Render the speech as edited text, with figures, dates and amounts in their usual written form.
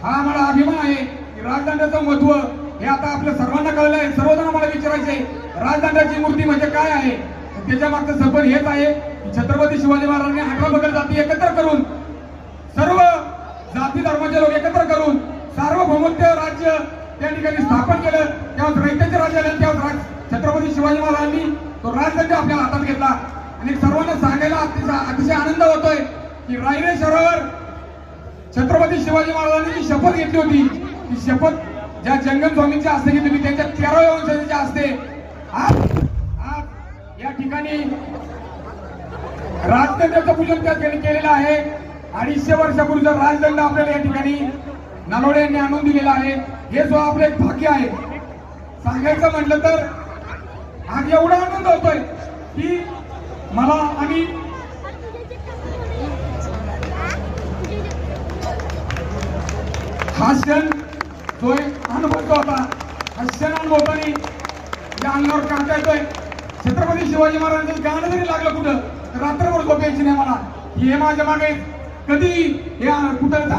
हा आम्हाला अभिमान आहे की राजदंडाचं महत्व हे आता आपल्या सर्वांना कळलं आहे। सर्वजण मला विचारायचे राजदंडाची मूर्ती म्हणजे काय आहे? त्याच्या मागचं सफर हेच आहे की छत्रपती शिवाजी महाराजांनी 18 बगल जाती एकत्र करून, सर्व जाती धर्माचे लोक एकत्र करून सार्वभौमत्व राज्य त्या ठिकाणी स्थापन केलं। तेव्हा रयतेचे राज्य आले, तेव्हा छत्रपती शिवाजी महाराजांनी तो राजदंड आपल्या हातात घेतला। आणि सर्वांना सांगायला अतिशय आनंद होतोय की रायरे शहरावर छत्रपती शिवाजी महाराजांनी जी शपथ घेतली होती, ती शपथ ज्या जंगम स्वामींच्या हस्ते घेतली होती, त्यांच्या 13व्या वंशाच्या हस्ते आज या ठिकाणी राजदंडाचं पूजन त्या ठिकाणी केलेलं आहे। 250 वर्षापूर्वीचा राजदंड आपल्याला या ठिकाणी नलवडे यांनी आणून दिलेला आहे। हे जो आपलं एक भाग्य आहे। सांगायचं म्हटलं तर आज एवढा आनंद होतोय की मला आणि हा क्षण जो अनुभवतो होता, हा क्षण अनुभवताना या अंगावर काटा येतोय। छत्रपती शिवाजी महाराजांचं गाणं जरी लागलं कुठं तर रात्रभर झोप यायची नाही मला। हे माझ्या मागे कधी कुठं